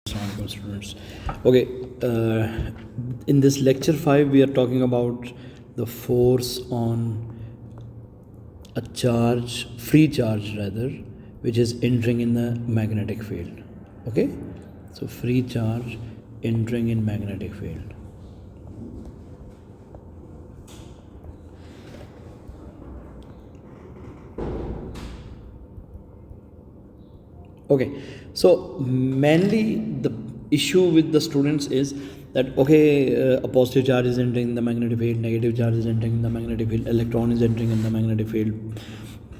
Students. Okay, in this lecture 5 we are talking about the force on a charge, free charge rather, which is entering in the magnetic field. Okay, so free charge entering in magnetic field. Okay, so mainly the issue with the students is that a positive charge is entering in the magnetic field, negative charge is entering in the magnetic field, electron is entering in the magnetic field,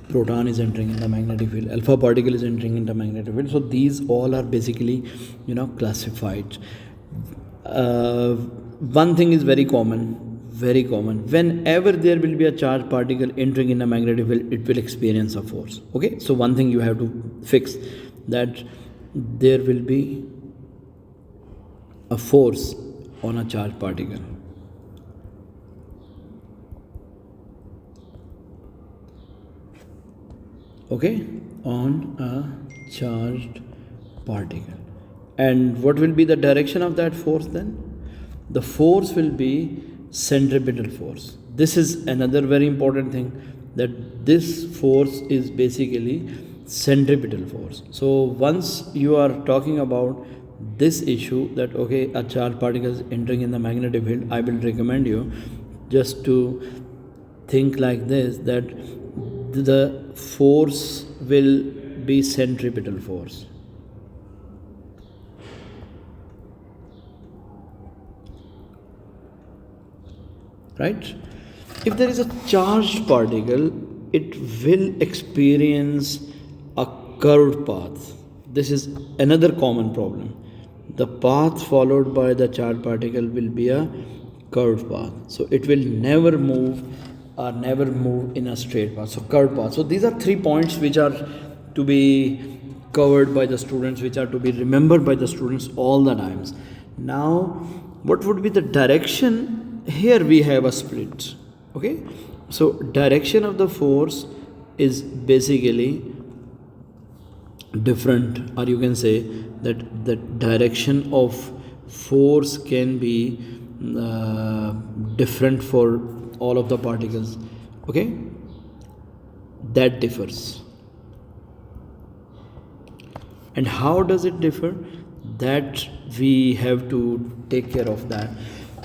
proton is entering in the magnetic field, alpha particle is entering in the magnetic field. So these all are basically classified. One thing is very common. Whenever there will be a charged particle entering in a magnetic field, it will experience a force. Okay, so one thing you have to fix, that there will be a force on a charged particle. Okay, on a charged particle. And what will be the direction of that force then? The force will be centripetal force. This is another very important thing, that this force is basically centripetal force. So once you are talking about this issue, that a charged particle is entering in the magnetic field, I will recommend you just to think like this, that the force will be centripetal force. Right? If there is a charged particle, it will experience a curved path. This is another common problem. The path followed by the charged particle will be a curved path. So it will never move in a straight path. So curved path. So these are 3 points which are to be covered by the students, which are to be remembered by the students all the times. Now, what would be the direction? Here we have a split. Okay, so direction of the force is basically different, or you can say that the direction of force can be different for all of the particles. Okay, that differs. And how does it differ? That we have to take care of that.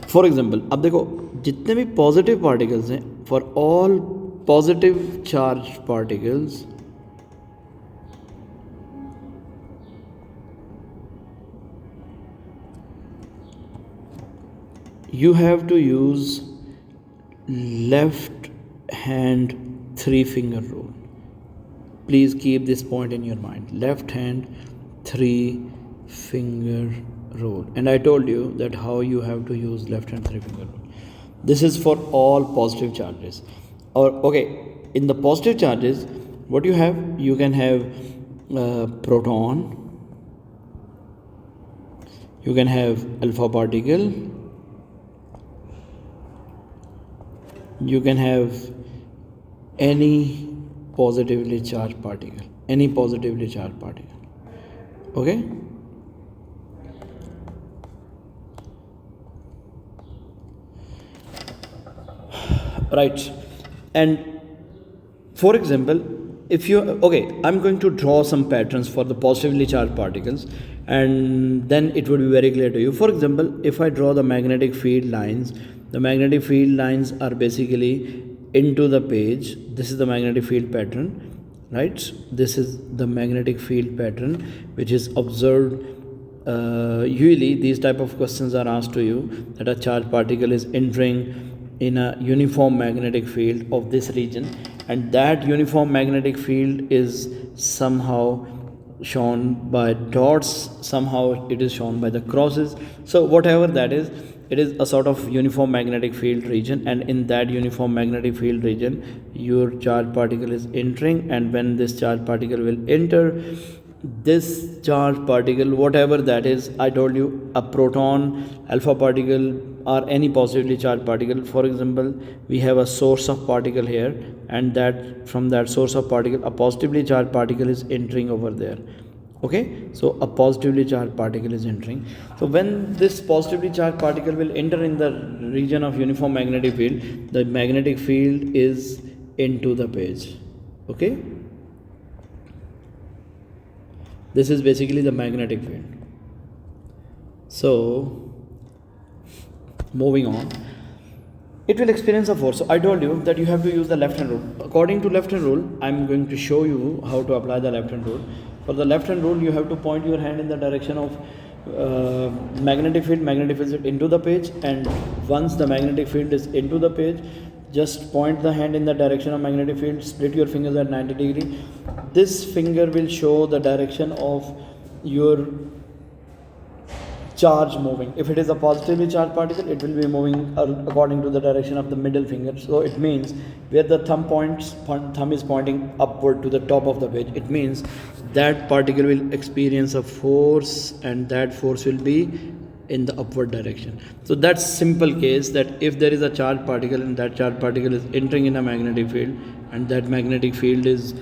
For example अब देखो, जितने भी positive particles हैं, for all positive charge particles you have to use left hand 3 finger rule. Please keep this point in your mind, left hand 3 finger rule. And I told you that how you have to use left hand 3 finger rule. This is for all positive charges. In the positive charges, what you have, you can have proton, you can have alpha particle, you can have any positively charged particle. Okay, right? And for example, if you I'm going to draw some patterns for the positively charged particles, and then it would be very clear to you. For example, if I draw the magnetic field lines, the magnetic field lines are basically into the page. This is the magnetic field pattern, right? This is the magnetic field pattern which is observed. Usually these type of questions are asked to you, that a charged particle is entering in a uniform magnetic field of this region, and that uniform magnetic field is somehow shown by dots, somehow it is shown by the crosses. So whatever that is, it is a sort of uniform magnetic field region, and in that uniform magnetic field region your charged particle is entering. And when this charged particle will enter, this charged particle, whatever that is, I told you, a proton, alpha particle, or any positively charged particle. For example, we have a source of particle here, and that from that source of particle a positively charged particle is entering over there. Okay, so a positively charged particle is entering. So when this positively charged particle will enter in the region of uniform magnetic field, the magnetic field is into the page. Okay, this is basically the magnetic field. So moving on, it will experience a force. So I told you that you have to use the left hand rule. According to left hand rule, I'm going to show you how to apply the left hand rule. For the left hand rule, you have to point your hand in the direction of magnetic field into the page, and once the magnetic field is into the page, just point the hand in the direction of magnetic field, split your fingers at 90 degree. This finger will show the direction of your charge moving. If it is a positively charged particle, it will be moving according to the direction of the middle finger. So it means where the thumb is pointing upward to the top of the page, it means that particle will experience a force, and that force will be in the upward direction. So that's simple case, that if there is a charged particle and that charged particle is entering in a magnetic field, and that magnetic field is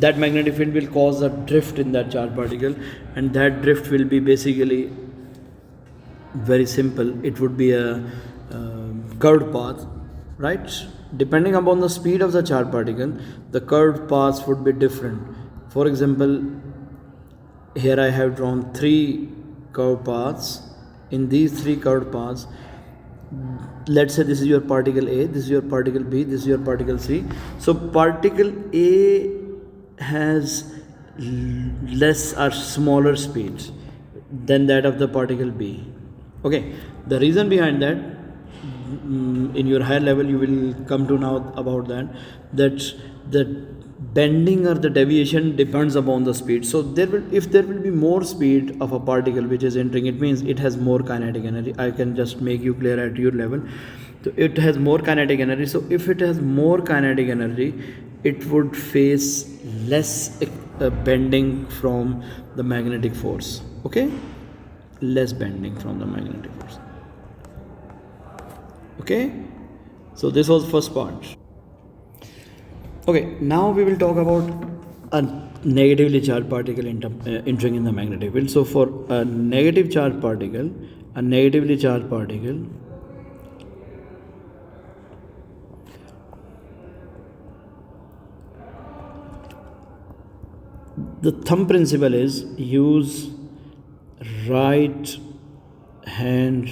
that magnetic field will cause a drift in that charged particle, and that drift will be basically very simple. It would be a curved path, right? Depending upon the speed of the charged particle, the curved paths would be different. For example, here I have drawn 3 curved paths. In these 3 curved paths, let's say this is your particle A, this is your particle B, this is your particle C. So particle A has less or smaller speeds than that of the particle B. Okay, the reason behind that, in your higher level you will come to know about that the bending or the deviation depends upon the speed. So if there will be more speed of a particle which is entering, it means it has more kinetic energy. I can just make you clear at your level. So it has more kinetic energy. So if it has more kinetic energy, it would face less bending from the magnetic force. Okay, less bending from the magnetic force. Okay, so this was first part. Okay, now we will talk about a negatively charged particle entering in the magnetic field. So for a negatively charged particle, the thumb principle is use right hand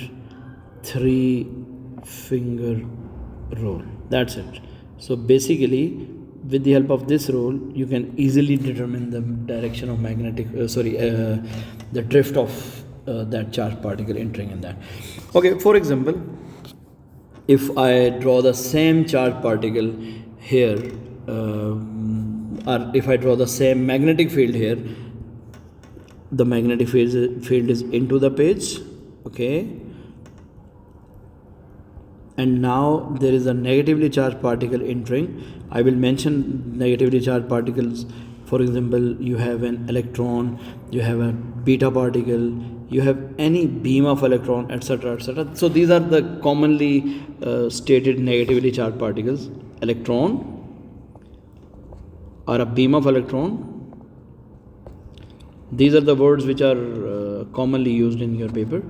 3 finger rule. That's it. So basically, with the help of this rule, you can easily determine the direction of the drift of that charged particle entering in that. Okay, for example, if I draw the same charged particle here, or if I draw the same magnetic field here, the magnetic field is into the page. Okay, and now there is a negatively charged particle entering. I will mention negatively charged particles. For example, you have an electron, you have a beta particle, you have any beam of electron, etc., etc. So these are the commonly stated negatively charged particles: electron or a beam of electron. These are the words which are commonly used in your paper.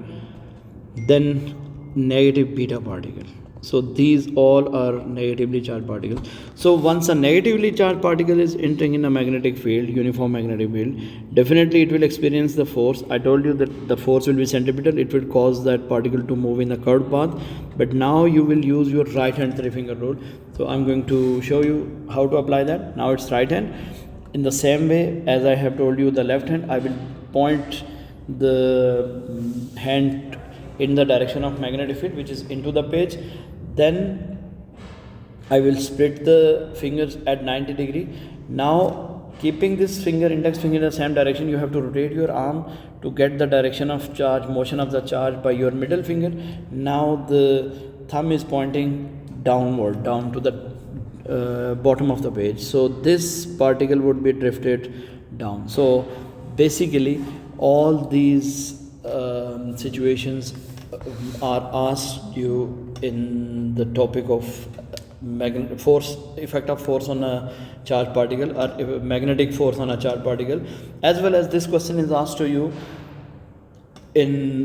Then negative beta particle. So these all are negatively charged particles. So once a negatively charged particle is entering in a magnetic field, uniform magnetic field, definitely it will experience the force. I told you that the force will be centripetal. It will cause that particle to move in a curved path. But now you will use your right hand 3 finger rule. So I'm going to show you how to apply that. Now it's right hand. In the same way as I have told you the left hand, I will point the hand in the direction of magnetic field, which is into the page. Then I will split the fingers at 90 degree. Now keeping this index finger in the same direction, you have to rotate your arm to get the direction of charge, motion of the charge by your middle finger. Now the thumb is pointing downward, down to the bottom of the page. So this particle would be drifted down. So basically all these situations are asked you in the topic of effect of force on a charged particle, or magnetic force on a charged particle, as well as this question is asked to you in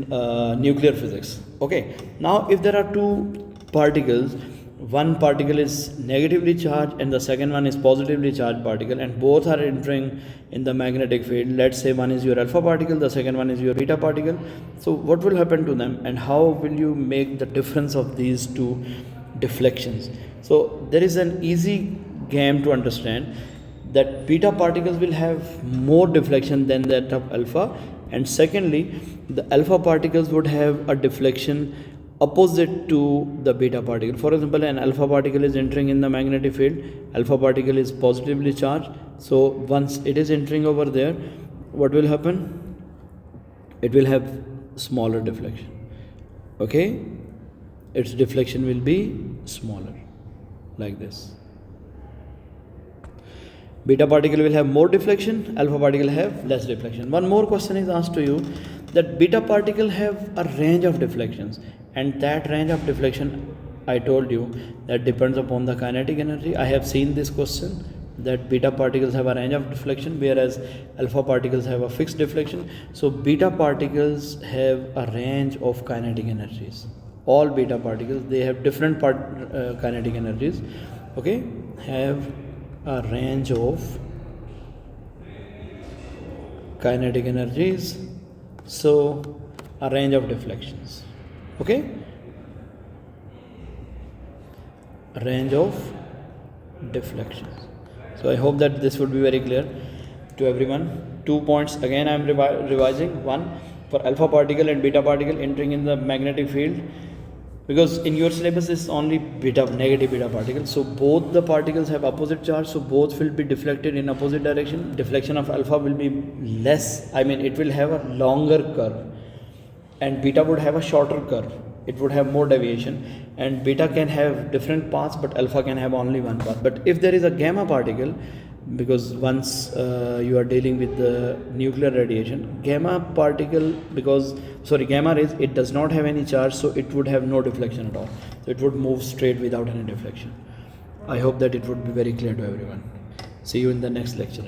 nuclear physics. Okay, now if there are two particles, one particle is negatively charged and the second one is positively charged particle, and both are entering in the magnetic field. Let's say one is your alpha particle, the second one is your beta particle. So what will happen to them, and how will you make the difference of these two deflections? So there is an easy game to understand that beta particles will have more deflection than that of alpha, and secondly the alpha particles would have a deflection opposite to the beta particle. For example, an alpha particle is entering in the magnetic field, alpha particle is positively charged, so once it is entering over there, what will happen? It will have smaller deflection. Okay, its deflection will be smaller, like this. Beta particle will have more deflection, alpha particle have less deflection. One more question is asked to you, that beta particle have a range of deflections, and that range of deflection, I told you, that depends upon the kinetic energy. I have seen this question, that beta particles have a range of deflection, whereas alpha particles have a fixed deflection. So beta particles have a range of kinetic energies. All beta particles, they have different kinetic energies. Okay, have a range of kinetic energies, so a range of deflections. Okay, a range of deflections. So I hope that this would be very clear to everyone. 2 points again I am revising. One, for alpha particle and beta particle entering in the magnetic field, because in your syllabus is only negative beta particle, so both the particles have opposite charge, so both will be deflected in opposite direction. Deflection of alpha will be less, I mean it will have a longer curve, and beta would have a shorter curve, it would have more deviation, and beta can have different paths but alpha can have only one path. But if there is a gamma particle, because once you are dealing with the nuclear radiation, gamma rays, it does not have any charge, so it would have no deflection at all, so it would move straight without any deflection. I hope that it would be very clear to everyone. See you in the next lecture.